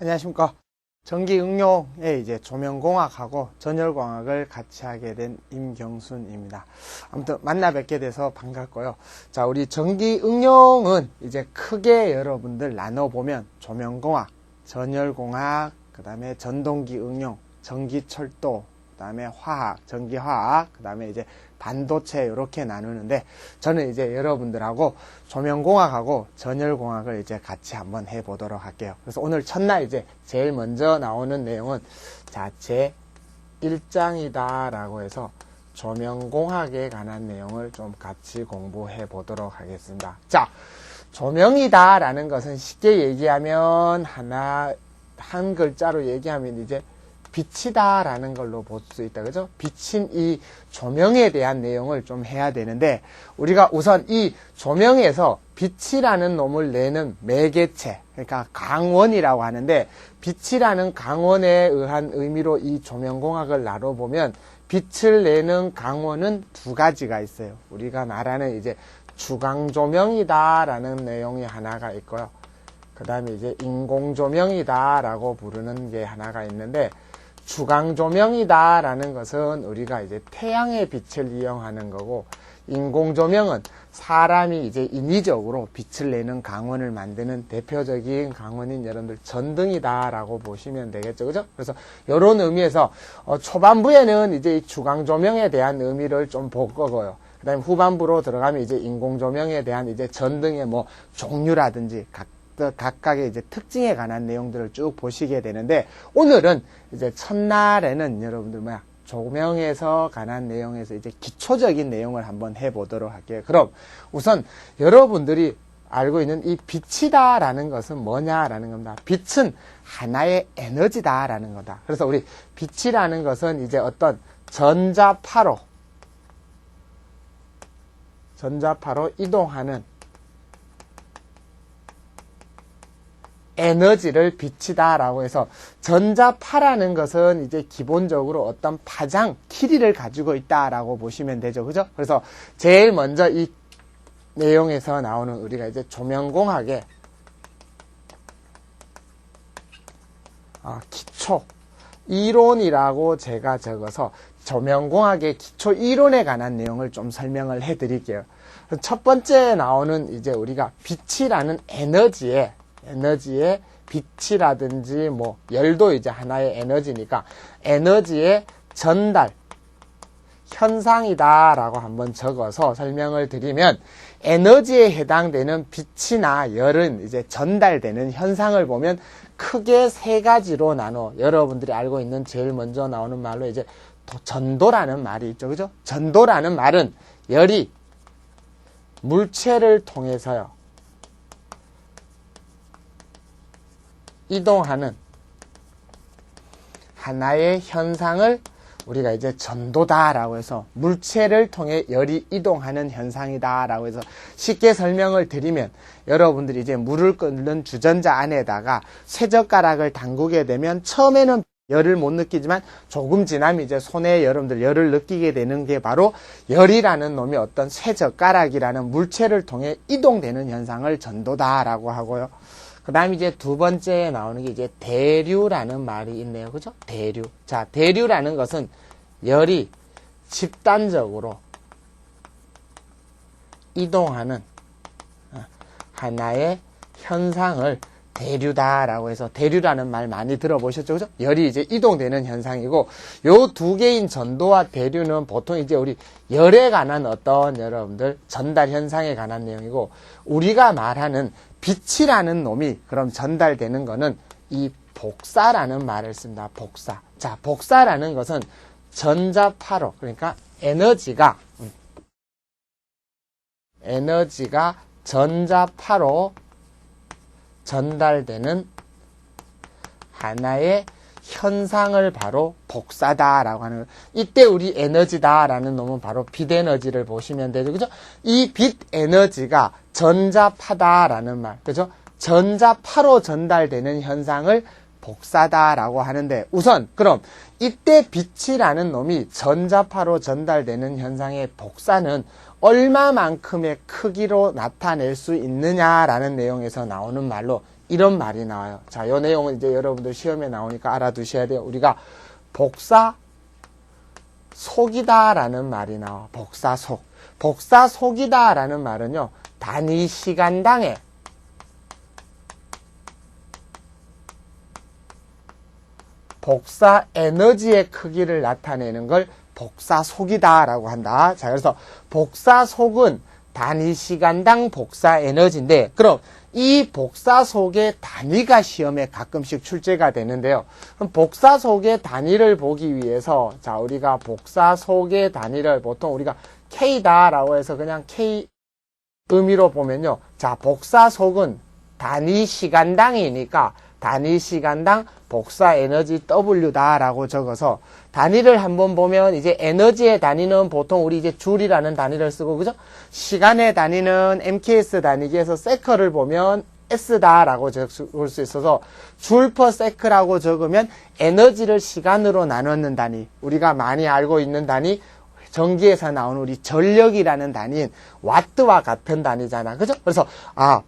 안녕하십니까. 전기 응용에 이제 조명공학하고 전열공학을 같이 하게 된 임경순입니다. 아무튼 만나 뵙게 돼서 반갑고요. 자, 우리 전기 응용은 이제 크게 여러분들 나눠보면 조명공학, 전열공학, 그 다음에 전동기 응용, 전기철도, 그 다음에 화학, 전기화학, 그 다음에 이제 반도체 이렇게 나누는데 저는 이제 여러분들하고 조명공학하고 전열공학을 이제 같이 한번 해보도록 할게요. 그래서 오늘 첫날 이제 제일 먼저 나오는 내용은 자, 제 1장이다 라고 해서 조명공학에 관한 내용을 좀 같이 공부해 보도록 하겠습니다. 자, 조명이다 라는 것은 쉽게 얘기하면 한 글자로 얘기하면 이제 빛이다 라는 걸로 볼 수 있다. 그죠? 빛인 이 조명에 대한 내용을 좀 해야 되는데 우리가 우선 이 조명에서 빛이라는 놈을 내는 매개체, 그러니까 강원이라고 하는데 빛이라는 강원에 의한 의미로 이 조명공학을 나눠보면 빛을 내는 강원은 두 가지가 있어요. 우리가 말하는 이제 주광조명이다 라는 내용이 하나가 있고요. 그 다음에 이제 인공조명이다 라고 부르는 게 하나가 있는데 주광조명이다 라는 것은 우리가 이제 태양의 빛을 이용하는 거고, 인공조명은 사람이 이제 인위적으로 빛을 내는 강원을 만드는 대표적인 강원인 여러분들 전등이다 라고 보시면 되겠죠. 그죠? 그래서 이런 의미에서 초반부에는 이제 이 주광조명에 대한 의미를 좀 볼 거고요. 그 다음에 후반부로 들어가면 이제 인공조명에 대한 이제 전등의 뭐 종류라든지 각각의 이제 특징에 관한 내용들을 쭉 보시게 되는데, 오늘은 이제 첫날에는 여러분들 조명에서 관한 내용에서 이제 기초적인 내용을 한번 해보도록 할게요. 그럼 우선 여러분들이 알고 있는 이 빛이다 라는 것은 뭐냐라는 겁니다. 빛은 하나의 에너지다 라는 거다. 그래서 우리 빛이라는 것은 이제 어떤 전자파로 이동하는 에너지를 빛이다 라고 해서, 전자파라는 것은 이제 기본적으로 어떤 파장, 길이를 가지고 있다 라고 보시면 되죠. 그죠? 그래서 제일 먼저 이 내용에서 나오는 우리가 이제 조명공학의 기초 이론이라고 제가 적어서 조명공학의 기초 이론에 관한 내용을 좀 설명을 해 드릴게요. 첫 번째 나오는 이제 우리가 빛이라는 에너지에 빛이라든지 뭐 열도 이제 하나의 에너지니까 에너지의 전달 현상이다 라고 한번 적어서 설명을 드리면, 에너지에 해당되는 빛이나 열은 이제 전달되는 현상을 보면 크게 세 가지로 나눠, 여러분들이 알고 있는 제일 먼저 나오는 말로 이제 전도라는 말이 있죠. 그죠? 전도라는 말은 열이 물체를 통해서요 이동하는 하나의 현상을 우리가 이제 전도다라고 해서, 물체를 통해 열이 이동하는 현상이다라고 해서 쉽게 설명을 드리면, 여러분들이 이제 물을 끓는 주전자 안에다가 쇠젓가락을 담그게 되면 처음에는 열을 못 느끼지만 조금 지나면 이제 손에 여러분들 열을 느끼게 되는 게 바로 열이라는 놈이 어떤 쇠젓가락이라는 물체를 통해 이동되는 현상을 전도다라고 하고요. 그 다음에 이제 두 번째에 나오는 게 이제 대류라는 말이 있네요. 그죠? 대류. 자, 대류라는 것은 열이 집단적으로 이동하는 하나의 현상을 대류다라고 해서, 대류라는 말 많이 들어보셨죠? 그죠? 열이 이제 이동되는 현상이고, 요 두 개인 전도와 대류는 보통 이제 우리 열에 관한 어떤 여러분들 전달 현상에 관한 내용이고, 우리가 말하는 빛이라는 놈이 그럼 전달되는 거는 이 복사라는 말을 씁니다. 복사. 자, 복사라는 것은 전자파로, 그러니까 에너지가 전자파로 전달되는 하나의 현상을 바로 복사다라고 하는 거예요. 이때 우리 에너지다라는 놈은 바로 빛 에너지를 보시면 되죠. 그죠? 이 빛 에너지가 전자파다라는 말. 그죠? 전자파로 전달되는 현상을 복사다라고 하는데, 우선 그럼 이때 빛이라는 놈이 전자파로 전달되는 현상의 복사는 얼마만큼의 크기로 나타낼 수 있느냐라는 내용에서 나오는 말로 이런 말이 나와요. 자, 요 내용은 이제 여러분들 시험에 나오니까 알아두셔야 돼요. 우리가 복사 속이다라는 말이 나와. 복사 속. 복사 속이다라는 말은요, 단위 시간당에 복사 에너지의 크기를 나타내는 걸 복사 속이다라고 한다. 자, 그래서 복사 속은 단위 시간당 복사 에너지인데, 그럼 이 복사 속의 단위가 시험에 가끔씩 출제가 되는데요. 그럼 복사 속의 단위를 보기 위해서, 자, 우리가 복사 속의 단위를 보통 우리가 K다라고 해서 그냥 K 의미로 보면요. 자, 복사 속은 단위 시간당이니까 단위 시간당 복사 에너지 W다라고 적어서 단위를 한번 보면 이제 에너지의 단위는 보통 우리 이제 줄이라는 단위를 쓰고, 그죠? 시간의 단위는 MKS 단위기에서 세커를 보면 S다라고 적을 수 있어서 줄 퍼 세크라고 적으면 에너지를 시간으로 나누는 단위, 우리가 많이 알고 있는 단위, 전기에서 나오는 우리 전력이라는 단위인 와트와 같은 단위잖아. 그죠? 그래서,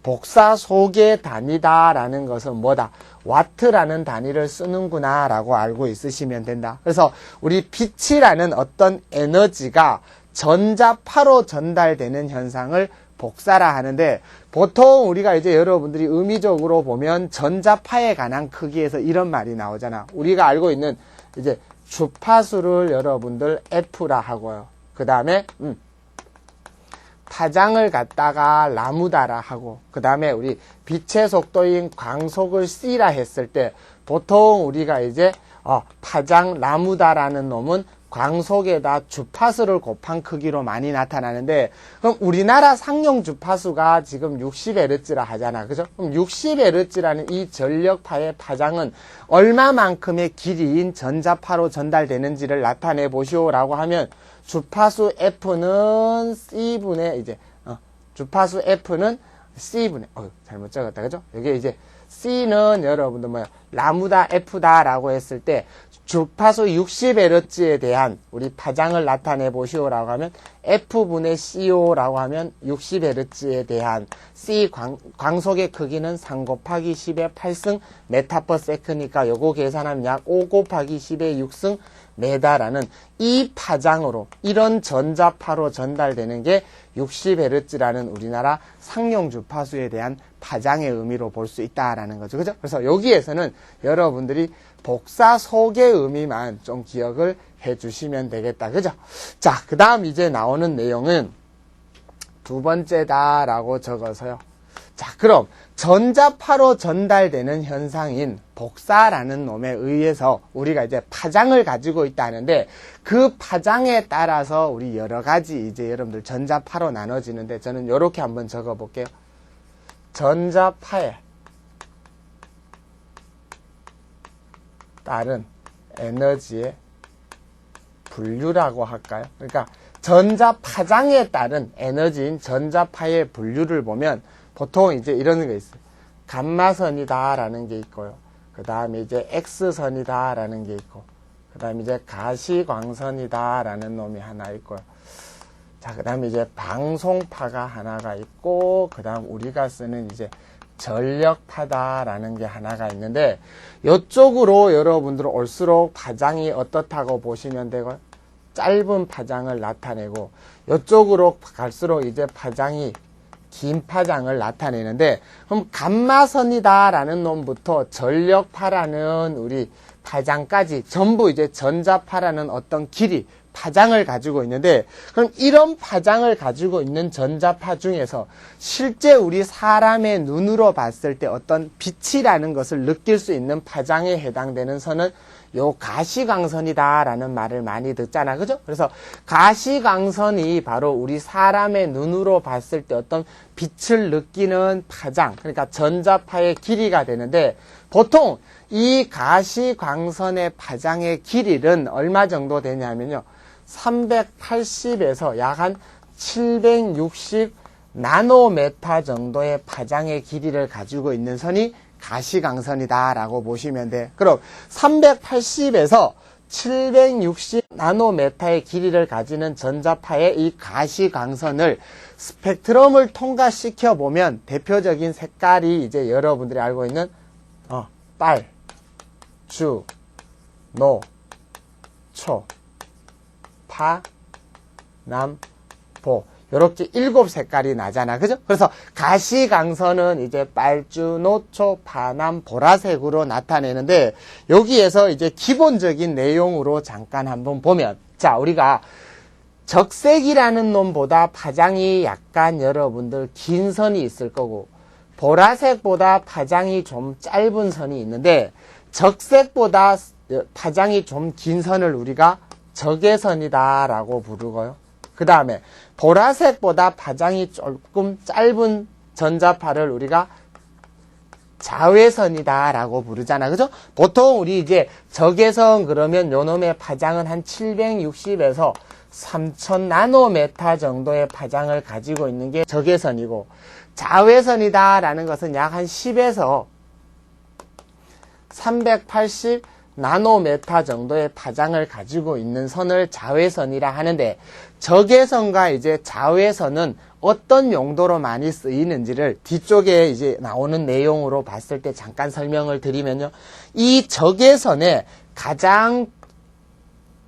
복사 속의 단위다라는 것은 뭐다? 와트라는 단위를 쓰는구나 라고 알고 있으시면 된다. 그래서 우리 빛이라는 어떤 에너지가 전자파로 전달되는 현상을 복사라 하는데, 보통 우리가 이제 여러분들이 의미적으로 보면 전자파에 관한 크기에서 이런 말이 나오잖아. 우리가 알고 있는 이제 주파수를 여러분들 F라 하고요. 그 다음에 파장을 갖다가 라무다라 하고, 그 다음에 우리 빛의 속도인 광속을 C라 했을 때 보통 우리가 이제 파장 라무다라는 놈은 광속에다 주파수를 곱한 크기로 많이 나타나는데, 그럼 우리나라 상용 주파수가 지금 60Hz라 하잖아. 그죠? 그럼 60Hz라는 이 전력파의 파장은 얼마만큼의 길이인 전자파로 전달되는지를 나타내 보시오라고 하면, 주파수 F는 C분의 이제 주파수 F는 C분의 잘못 적었다. 그죠? 여기 이제 C는 여러분들 라무다 F다라고 했을 때 주파수 60Hz에 대한 우리 파장을 나타내 보시오라고 하면 F분의 CO라고 하면 60Hz에 대한 C 광속의 크기는 3 곱하기 10의 8승 메타퍼세크니까 요거 계산하면 약 5 곱하기 10의 6승 메다라는 이 파장으로 이런 전자파로 전달되는 게 60Hz라는 우리나라 상용 주파수에 대한 파장의 의미로 볼 수 있다라는 거죠. 그죠? 그래서 여기에서는 여러분들이 복사 속의 의미만 좀 기억을 해 주시면 되겠다. 그죠? 자, 그 다음 이제 나오는 내용은 두 번째다라고 적어서요. 자, 그럼 전자파로 전달되는 현상인 복사라는 놈에 의해서 우리가 이제 파장을 가지고 있다는데, 그 파장에 따라서 우리 여러 가지 이제 여러분들 전자파로 나눠지는데, 저는 이렇게 한번 적어 볼게요. 전자파에 따른 에너지의 분류라고 할까요? 그러니까 전자 파장에 따른 에너지인 전자파의 분류를 보면 보통 이제 이런 게 있어요. 감마선이다라는 게 있고요. 그 다음에 이제 X선이다라는 게 있고, 그 다음에 이제 가시광선이다라는 놈이 하나 있고요. 자, 그 다음에 이제 방송파가 하나가 있고, 그 다음 우리가 쓰는 이제 전력파다라는 게 하나가 있는데, 이쪽으로 여러분들 올수록 파장이 어떻다고 보시면 되고요. 짧은 파장을 나타내고, 이쪽으로 갈수록 이제 파장이 긴 파장을 나타내는데, 그럼 감마선이다라는 놈부터 전력파라는 우리 파장까지 전부 이제 전자파라는 어떤 길이, 파장을 가지고 있는데, 그럼 이런 파장을 가지고 있는 전자파 중에서 실제 우리 사람의 눈으로 봤을 때 어떤 빛이라는 것을 느낄 수 있는 파장에 해당되는 선은 요 가시광선이다라는 말을 많이 듣잖아. 그죠? 그래서 가시광선이 바로 우리 사람의 눈으로 봤을 때 어떤 빛을 느끼는 파장, 그러니까 전자파의 길이가 되는데, 보통 이 가시광선의 파장의 길이는 얼마 정도 되냐면요. 380에서 약 한 760 나노메타 정도의 파장의 길이를 가지고 있는 선이 가시광선이다라고 보시면 돼. 그럼 380에서 760 나노메타의 길이를 가지는 전자파의 이 가시광선을 스펙트럼을 통과시켜 보면 대표적인 색깔이 이제 여러분들이 알고 있는 빨, 주, 노, 초, 파, 남, 보 요렇게 7색깔이 나잖아. 그죠? 그래서 가시광선은 이제 빨주, 노초, 파남, 보라색으로 나타내는데 여기에서 이제 기본적인 내용으로 잠깐 한번 보면 자, 우리가 적색이라는 놈보다 파장이 약간 여러분들 긴 선이 있을 거고 보라색보다 파장이 좀 짧은 선이 있는데 적색보다 파장이 좀 긴 선을 우리가 적외선이다 라고 부르고요. 그 다음에 보라색보다 파장이 조금 짧은 전자파를 우리가 자외선이다 라고 부르잖아. 그죠? 보통 우리 이제 적외선 그러면 요놈의 파장은 한 760에서 3000 나노메타 정도의 파장을 가지고 있는 게 적외선이고 자외선이다 라는 것은 약 한 10에서 380 나노메타 정도의 파장을 가지고 있는 선을 자외선이라 하는데 적외선과 이제 자외선은 어떤 용도로 많이 쓰이는지를 뒤쪽에 이제 나오는 내용으로 봤을 때 잠깐 설명을 드리면요. 이 적외선의 가장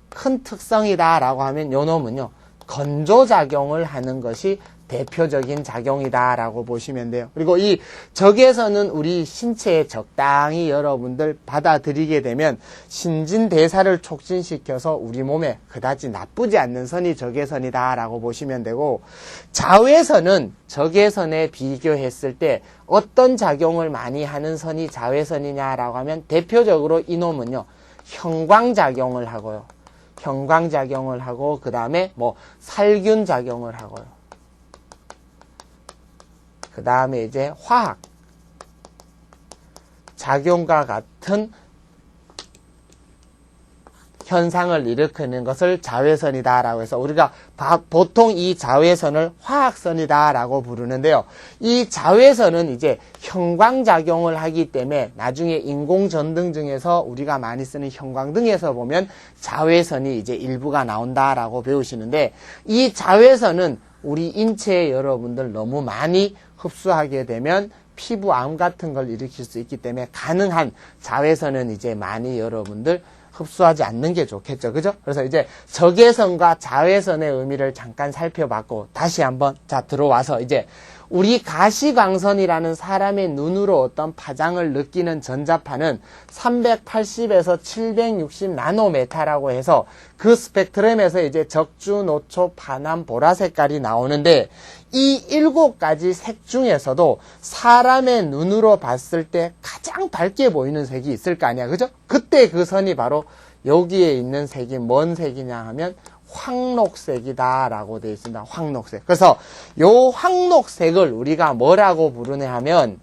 큰 특성이다라고 하면 요 놈은요. 건조작용을 하는 것이 대표적인 작용이다라고 보시면 돼요. 그리고 이 적외선은 우리 신체에 적당히 여러분들 받아들이게 되면 신진대사를 촉진시켜서 우리 몸에 그다지 나쁘지 않는 선이 적외선이다라고 보시면 되고 자외선은 적외선에 비교했을 때 어떤 작용을 많이 하는 선이 자외선이냐라고 하면 대표적으로 이놈은요. 형광작용을 하고요. 형광작용을 하고 그 다음에 뭐 살균작용을 하고요. 그 다음에 이제 화학 작용과 같은 현상을 일으키는 것을 자외선이다 라고 해서 우리가 보통 이 자외선을 화학선이다 라고 부르는데요. 이 자외선은 이제 형광작용을 하기 때문에 나중에 인공전등 중에서 우리가 많이 쓰는 형광등에서 보면 자외선이 이제 일부가 나온다 라고 배우시는데 이 자외선은 우리 인체에 여러분들 너무 많이 흡수하게 되면 피부암 같은 걸 일으킬 수 있기 때문에 가능한 자외선은 이제 많이 여러분들 흡수하지 않는 게 좋겠죠. 그죠? 그래서 이제 적외선과 자외선의 의미를 잠깐 살펴봤고 다시 한번 자 들어와서 이제 우리 가시광선이라는 사람의 눈으로 어떤 파장을 느끼는 전자파는 380에서 760 나노메타라고 해서 그 스펙트럼에서 이제 적주, 노초, 파남, 보라색깔이 나오는데 이 7가지 색 중에서도 사람의 눈으로 봤을 때 가장 밝게 보이는 색이 있을 거 아니야. 그죠? 그때 그 선이 바로 여기에 있는 색이 뭔 색이냐 하면 황록색이다 라고 되어 있습니다. 황록색. 그래서 요 황록색을 우리가 뭐라고 부르냐 하면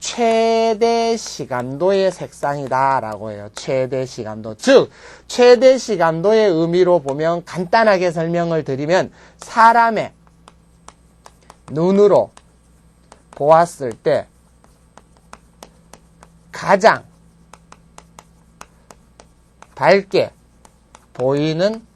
최대 시감도의 색상이다 라고 해요. 최대 시감도. 즉 최대 시감도의 의미로 보면 간단하게 설명을 드리면 사람의 눈으로 보았을 때 가장 밝게 보이는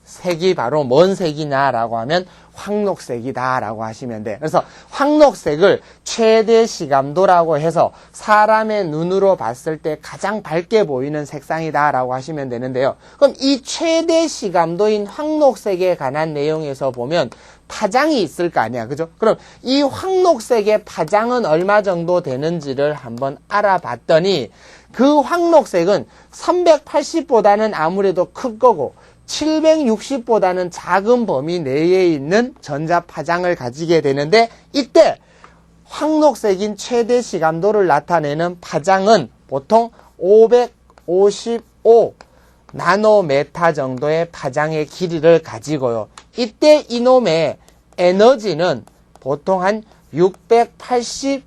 색이 바로 뭔 색이냐라고 하면 황록색이다 라고 하시면 돼. 그래서 황록색을 최대 시감도라고 해서 사람의 눈으로 봤을 때 가장 밝게 보이는 색상이다 라고 하시면 되는데요. 그럼 이 최대 시감도인 황록색에 관한 내용에서 보면 파장이 있을 거 아니야. 그죠? 그럼 이 황록색의 파장은 얼마 정도 되는지를 한번 알아봤더니 그 황록색은 380보다는 아무래도 큰 거고 760보다는 작은 범위 내에 있는 전자파장을 가지게 되는데 이때 황록색인 최대 시감도를 나타내는 파장은 보통 555 나노메타 정도의 파장의 길이를 가지고요. 이때 이놈의 에너지는 보통 한 680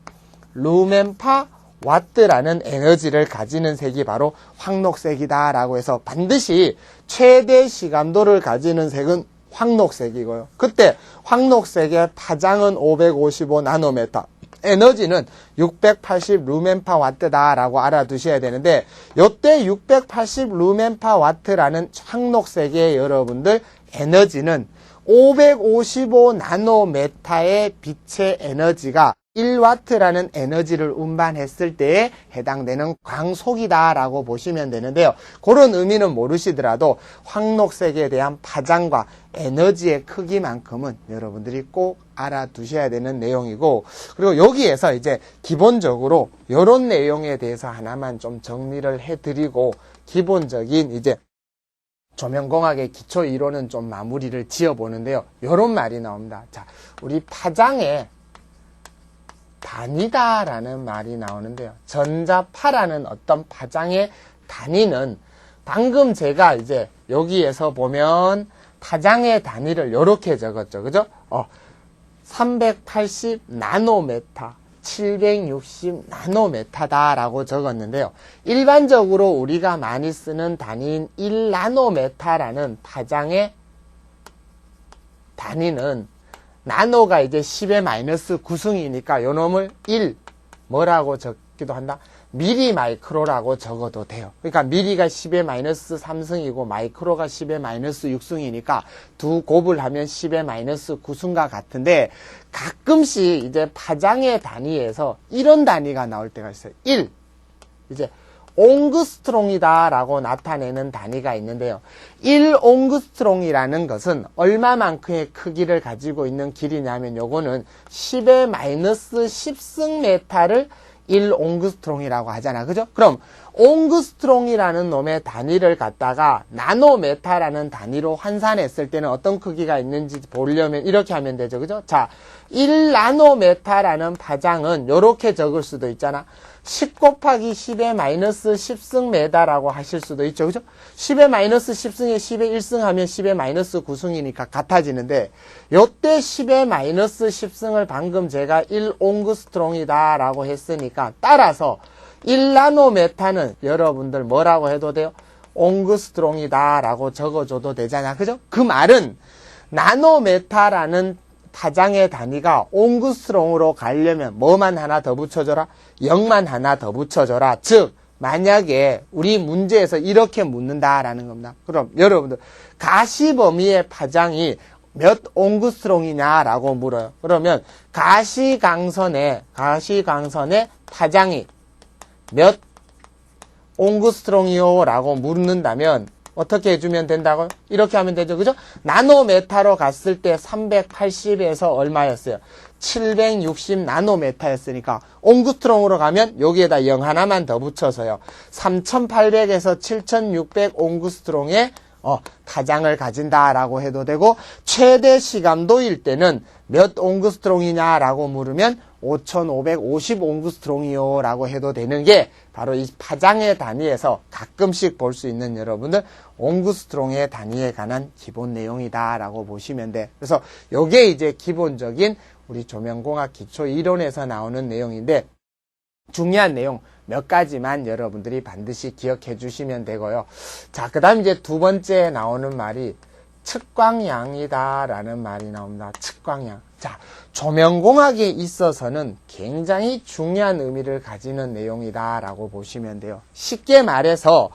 루멘파 와트라는 에너지를 가지는 색이 바로 황록색이다 라고 해서 반드시 최대 시감도를 가지는 색은 황록색이고요. 그때 황록색의 파장은 555 나노메타. 에너지는 680 루멘파와트다라고 알아두셔야 되는데, 요때 680 루멘파와트라는 황록색의 여러분들 에너지는 555 나노메타의 빛의 에너지가 1와트라는 에너지를 운반했을 때에 해당되는 광속이다라고 보시면 되는데요. 그런 의미는 모르시더라도 황록색에 대한 파장과 에너지의 크기만큼은 여러분들이 꼭 알아두셔야 되는 내용이고, 그리고 여기에서 이제 기본적으로 이런 내용에 대해서 하나만 좀 정리를 해드리고 기본적인 이제 조명공학의 기초 이론은 좀 마무리를 지어보는데요. 이런 말이 나옵니다. 자, 우리 파장의 단위다라는 말이 나오는데요. 전자파라는 어떤 파장의 단위는 방금 제가 이제 여기에서 보면 파장의 단위를 이렇게 적었죠. 그죠? 380 나노메타, 760 나노메타다라고 적었는데요. 일반적으로 우리가 많이 쓰는 단위인 1나노메타라는 파장의 단위는 나노가 이제 10의 마이너스 9승이니까 요 놈을 1 뭐라고 적기도 한다? 미리 마이크로라고 적어도 돼요. 그러니까 미리가 10의 마이너스 3승이고 마이크로가 10의 마이너스 6승이니까 두 곱을 하면 10의 마이너스 9승과 같은데, 가끔씩 이제 파장의 단위에서 이런 단위가 나올 때가 있어요. 1. 이제 옹그스트롱이다라고 나타내는 단위가 있는데요. 1옹그스트롱이라는 것은 얼마만큼의 크기를 가지고 있는 길이냐면 요거는 10의 마이너스 10승 메타를 1옹그스트롱이라고 하잖아. 그죠? 그럼 옹그스트롱이라는 놈의 단위를 갖다가 나노메타라는 단위로 환산했을 때는 어떤 크기가 있는지 보려면 이렇게 하면 되죠. 그죠? 자, 1나노메타라는 파장은 이렇게 적을 수도 있잖아. 10 곱하기 10의 마이너스 10승 메다라고 하실 수도 있죠. 그죠? 10의 마이너스 10승에 10의 1승 하면 10의 마이너스 9승이니까 같아지는데, 요때 10의 마이너스 10승을 방금 제가 1옹그스트롱이다 라고 했으니까, 따라서 1나노메타는 여러분들 뭐라고 해도 돼요? 옹그스트롱이다 라고 적어줘도 되잖아. 그죠? 그 말은 나노메타라는 파장의 단위가 옹그스트롱으로 가려면 뭐만 하나 더 붙여줘라? 0만 하나 더 붙여줘라. 즉 만약에 우리 문제에서 이렇게 묻는다라는 겁니다. 그럼 여러분들 가시범위의 파장이 몇 옹그스트롱이냐라고 물어요. 그러면 가시광선의 파장이 몇 옹그스트롱이요? 라고 묻는다면 어떻게 해주면 된다고요? 이렇게 하면 되죠. 그죠? 나노메타로 갔을 때 380에서 얼마였어요? 760 나노메타였으니까 옹그스트롱으로 가면 여기에다 0 하나만 더 붙여서요. 3800에서 7600 옹그스트롱의 파장을 가진다라고 해도 되고, 최대 시감도일 때는 몇 옹그스트롱이냐라고 물으면 5550 옹그스트롱이요 라고 해도 되는 게 바로 이 파장의 단위에서 가끔씩 볼 수 있는 여러분들 옹그스트롱의 단위에 관한 기본 내용이다 라고 보시면 돼. 그래서 요게 이제 기본적인 우리 조명공학 기초 이론에서 나오는 내용인데, 중요한 내용 몇 가지만 여러분들이 반드시 기억해 주시면 되고요. 자, 그 다음 이제 두 번째 나오는 말이 측광량이다 라는 말이 나옵니다. 측광량. 자, 조명공학에 있어서는 굉장히 중요한 의미를 가지는 내용이다 라고 보시면 돼요. 쉽게 말해서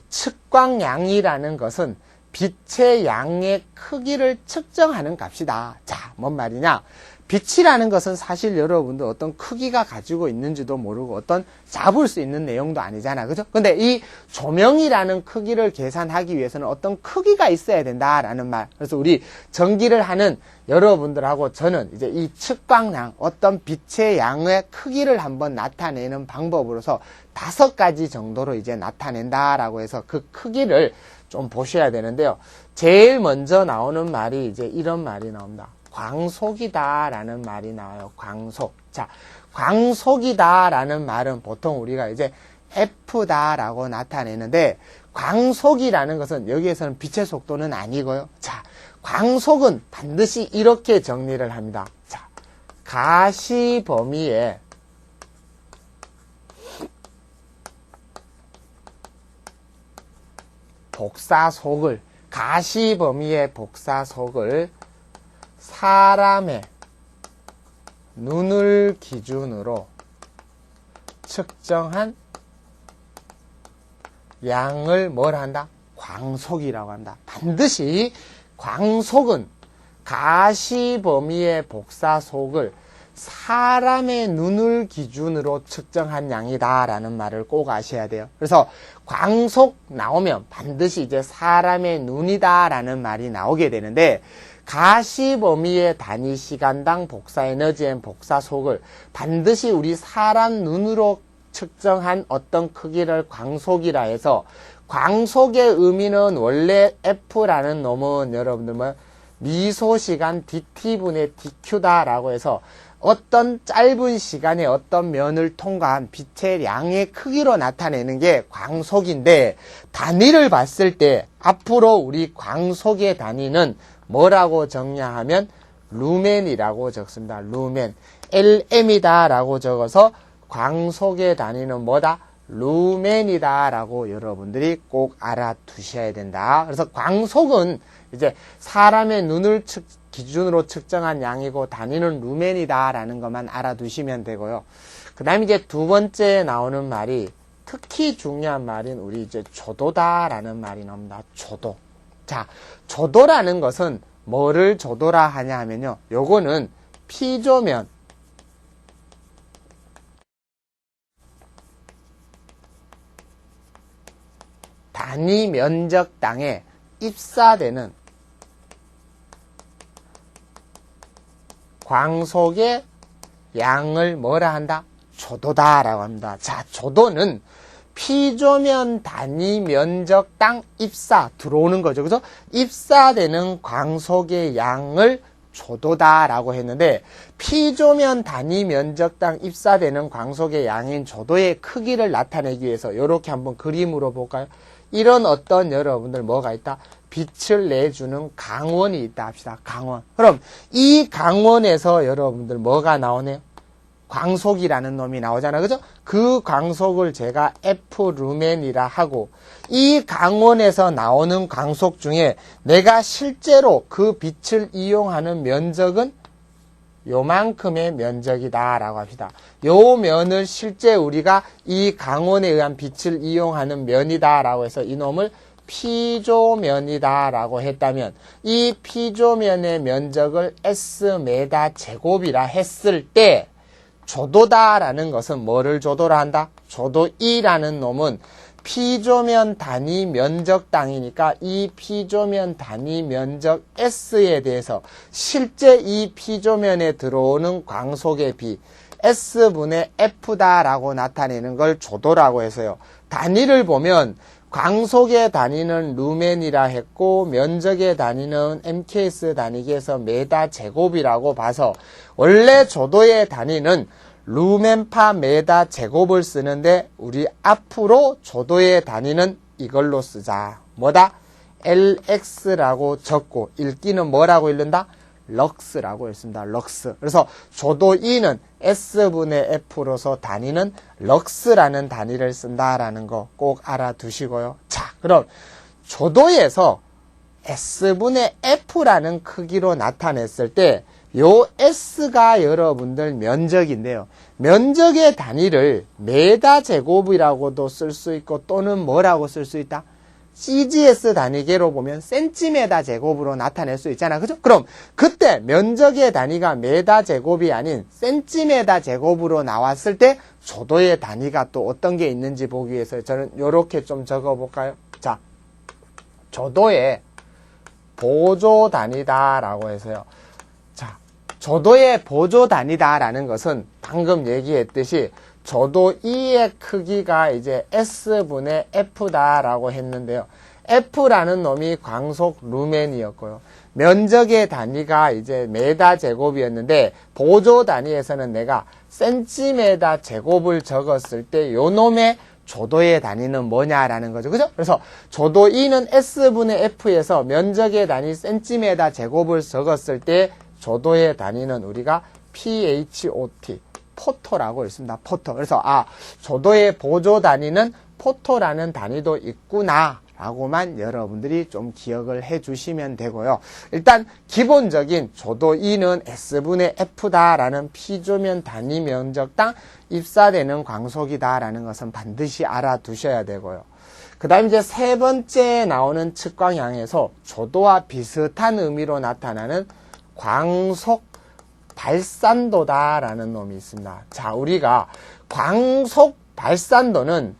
측광량이라는 것은 빛의 양의 크기를 측정하는 값이다. 자, 뭔 말이냐? 빛이라는 것은 사실 여러분들 어떤 크기가 가지고 있는지도 모르고 어떤 잡을 수 있는 내용도 아니잖아. 그죠? 근데 이 조명이라는 크기를 계산하기 위해서는 어떤 크기가 있어야 된다라는 말. 그래서 우리 전기를 하는 여러분들하고 저는 이제 이 측광량, 어떤 빛의 양의 크기를 한번 나타내는 방법으로서 5가지 정도로 이제 나타낸다라고 해서 그 크기를 좀 보셔야 되는데요. 제일 먼저 나오는 말이 이제 이런 말이 나옵니다. 광속이다 라는 말이 나와요. 광속. 자, 광속이다 라는 말은 보통 우리가 이제 F다 라고 나타내는데, 광속이라는 것은 여기에서는 빛의 속도는 아니고요. 자, 광속은 반드시 이렇게 정리를 합니다. 자, 가시 범위의 복사속을, 가시 범위의 복사속을 사람의 눈을 기준으로 측정한 양을 뭘 한다? 광속이라고 한다. 반드시 광속은 가시 범위의 복사속을 사람의 눈을 기준으로 측정한 양이다 라는 말을 꼭 아셔야 돼요. 그래서 광속 나오면 반드시 이제 사람의 눈이다 라는 말이 나오게 되는데, 가시 범위의 단위 시간당 복사 에너지의 복사속을 반드시 우리 사람 눈으로 측정한 어떤 크기를 광속이라 해서, 광속의 의미는 원래 F라는 놈은 여러분들 뭐 미소시간 dt분의 dq다라고 해서 어떤 짧은 시간에 어떤 면을 통과한 빛의 양의 크기로 나타내는 게 광속인데, 단위를 봤을 때 앞으로 우리 광속의 단위는 뭐라고 정의하면 루멘이라고 적습니다. 루멘. LM이다 라고 적어서 광속의 단위는 뭐다? 루멘이다 라고 여러분들이 꼭 알아두셔야 된다. 그래서 광속은 이제 사람의 눈을 기준으로 측정한 양이고 단위는 루멘이다 라는 것만 알아두시면 되고요. 그 다음에 이제 두 번째 나오는 말이 특히 중요한 말인 우리 이제 조도다 라는 말이 나옵니다. 조도. 자, 조도라는 것은 뭐를 조도라 하냐 하면요. 요거는 피조면 단위 면적 땅에 입사되는 광속의 양을 뭐라 한다? 조도다라고 합니다. 자, 조도는 피조면 단위 면적 땅 입사 들어오는 거죠. 그래서 입사되는 광속의 양을 조도다라고 했는데, 피조면 단위 면적 땅 입사되는 광속의 양인 조도의 크기를 나타내기 위해서 이렇게 한번 그림으로 볼까요? 이런 어떤 여러분들 뭐가 있다? 빛을 내주는 강원이 있다 합시다. 강원. 그럼 이 강원에서 여러분들 뭐가 나오네요? 광속이라는 놈이 나오잖아. 그죠? 그 광속을 제가 F 루멘이라 하고, 이 강원에서 나오는 광속 중에 내가 실제로 그 빛을 이용하는 면적은 요만큼의 면적이다 라고 합시다. 요 면을 실제 우리가 이 강원에 의한 빛을 이용하는 면이다 라고 해서 이놈을 피조면이다 라고 했다면, 이 피조면의 면적을 S메다 제곱이라 했을 때 조도다라는 것은 뭐를 조도라 한다? 조도 2라는 놈은 피조면 단위 면적 땅이니까 이 피조면 단위 면적 S에 대해서 실제 이 피조면에 들어오는 광속의 비 S분의 F다라고 나타내는 걸 조도라고 해서요. 단위를 보면 광속의 단위는 루멘이라 했고 면적의 단위는 MKS 단위기에서 메다 제곱이라고 봐서 원래 조도의 단위는 루멘파 메다 제곱을 쓰는데 우리 앞으로 조도의 단위는 이걸로 쓰자. 뭐다? LX라고 적고 읽기는 뭐라고 읽는다? 럭스라고 읽습니다. 럭스. 그래서 조도 2는 S분의 F로서 단위는 럭스라는 단위를 쓴다라는 거 꼭 알아두시고요. 자, 그럼 조도에서 S분의 F라는 크기로 나타냈을 때 요 S가 여러분들 면적인데요. 면적의 단위를 메다 제곱이라고도 쓸 수 있고 또는 뭐라고 쓸 수 있다? CGS 단위계로 보면 센티메다 제곱으로 나타낼 수 있잖아. 그죠? 그럼 그때 면적의 단위가 메다 제곱이 아닌 센티메다 제곱으로 나왔을 때 조도의 단위가 또 어떤 게 있는지 보기 위해서 저는 요렇게 좀 적어 볼까요? 자, 조도의 보조 단위다라고 해서요. 자, 조도의 보조 단위다라는 것은 방금 얘기했듯이 조도 2의 크기가 이제 S분의 F다라고 했는데요. F라는 놈이 광속 루멘이었고요. 면적의 단위가 이제 메다 제곱이었는데 보조 단위에서는 내가 센티메다 제곱을 적었을 때 요 놈의 조도의 단위는 뭐냐라는 거죠. 그죠? 그래서 조도 2는 S분의 F에서 면적의 단위 센티메다 제곱을 적었을 때 조도의 단위는 우리가 PHOT 포토라고 있습니다. 포토. 그래서 조도의 보조 단위는 포토라는 단위도 있구나 라고만 여러분들이 좀 기억을 해 주시면 되고요. 일단 기본적인 조도 2는 S분의 F다라는 피조면 단위 면적당 입사되는 광속이다라는 것은 반드시 알아두셔야 되고요. 그 다음 이제 세 번째 나오는 측광양에서 조도와 비슷한 의미로 나타나는 광속 발산도다라는 놈이 있습니다. 자, 우리가 광속 발산도는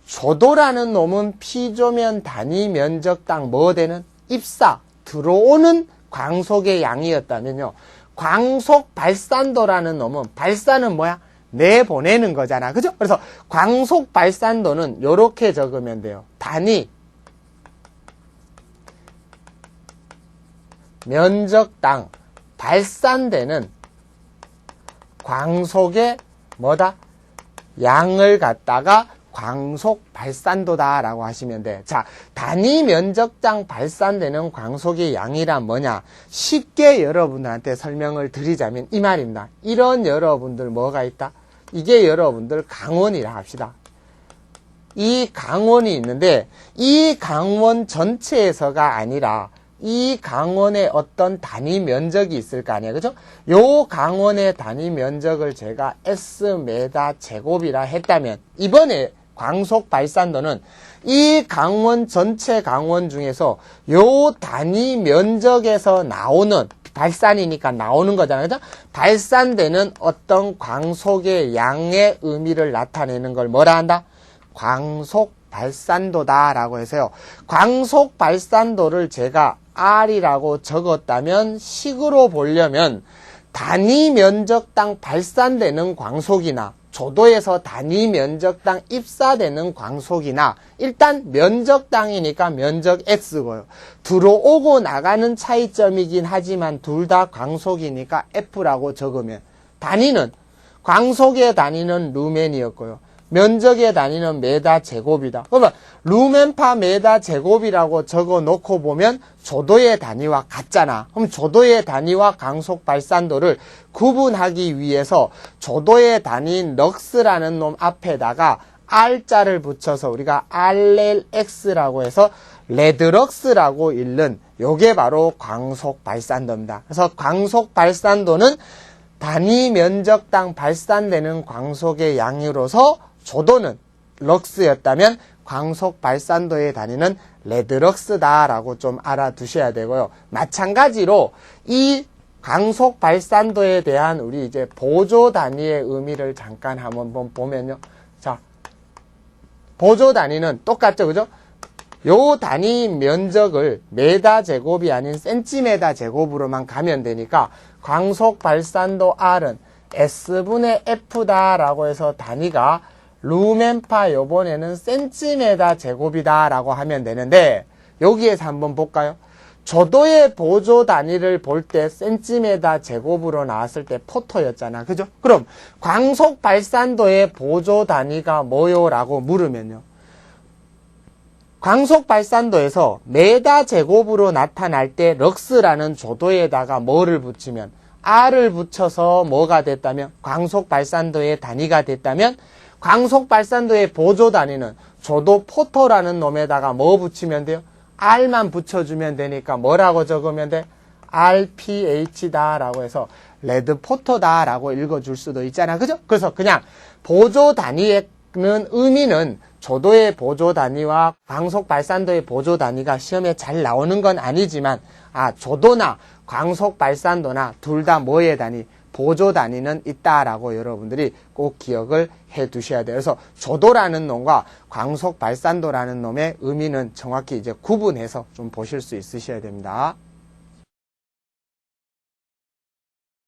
조도라는 놈은 피조면 단위 면적당 뭐 되는 입사 들어오는 광속의 양이었다면요. 광속 발산도라는 놈은 발산은 뭐야? 내보내는 거잖아. 그죠? 그래서 광속 발산도는 이렇게 적으면 돼요. 단위 면적당 발산되는 광속의 뭐다? 양을 갖다가 광속 발산도다라고 하시면 돼. 자, 단위 면적당 발산되는 광속의 양이란 뭐냐? 쉽게 여러분들한테 설명을 드리자면 이 말입니다. 이런 여러분들 뭐가 있다? 이게 여러분들 강원이라 합시다. 이 강원이 있는데 이 강원 전체에서가 아니라 이 강원의 어떤 단위 면적이 있을 거 아니에요. 그죠? 요 강원의 단위 면적을 제가 S메다 제곱이라 했다면 이번에 광속 발산도는 이 강원 전체 강원 중에서 요 단위 면적에서 나오는 발산이니까 나오는 거잖아요. 그죠? 발산되는 어떤 광속의 양의 의미를 나타내는 걸 뭐라 한다? 광속 발산도다라고 해서요. 광속 발산도를 제가 R이라고 적었다면 식으로 보려면 단위 면적당 발산되는 광속이나 조도에서 단위 면적당 입사되는 광속이나 일단 면적당이니까 면적 X고요. 들어오고 나가는 차이점이긴 하지만 둘 다 광속이니까 F라고 적으면 단위는 광속의 단위는 루멘이었고요. 면적의 단위는 메다 제곱이다. 그러면 루멘파 메다 제곱이라고 적어 놓고 보면 조도의 단위와 같잖아. 그럼 조도의 단위와 광속 발산도를 구분하기 위해서 조도의 단위인 럭스라는 놈 앞에다가 R자를 붙여서 우리가 RLX라고 해서 레드럭스라고 읽는 요게 바로 광속 발산도입니다. 그래서 광속 발산도는 단위 면적당 발산되는 광속의 양으로서 조도는 럭스였다면 광속 발산도의 단위는 레드럭스다라고 좀 알아두셔야 되고요. 마찬가지로 이 광속 발산도에 대한 우리 이제 보조 단위의 의미를 잠깐 한번 보면요. 자, 보조 단위는 똑같죠, 그죠? 요 단위 면적을 메다 제곱이 아닌 센티메다 제곱으로만 가면 되니까 광속 발산도 R은 S분의 F다라고 해서 단위가 루멘파 요번에는 센티메다 제곱이다 라고 하면 되는데 여기에서 한번 볼까요? 조도의 보조 단위를 볼 때 센티메다 제곱으로 나왔을 때 포토였잖아. 그죠? 그럼 광속 발산도의 보조 단위가 뭐요? 라고 물으면요. 광속 발산도에서 메다 제곱으로 나타날 때 럭스라는 조도에다가 뭐를 붙이면 R을 붙여서 뭐가 됐다면 광속 발산도의 단위가 됐다면 광속 발산도의 보조 단위는 조도 포토라는 놈에다가 뭐 붙이면 돼요? R만 붙여주면 되니까 뭐라고 적으면 돼? RPH다 라고 해서 레드 포토다 라고 읽어줄 수도 있잖아. 그죠? 그래서 그냥 보조 단위의 의미는 조도의 보조 단위와 광속 발산도의 보조 단위가 시험에 잘 나오는 건 아니지만 조도나 광속 발산도나 둘 다 뭐의 단위? 보조 단위는 있다라고 여러분들이 꼭 기억을 해 두셔야 돼요. 그래서 조도라는 놈과 광속 발산도라는 놈의 의미는 정확히 이제 구분해서 좀 보실 수 있으셔야 됩니다.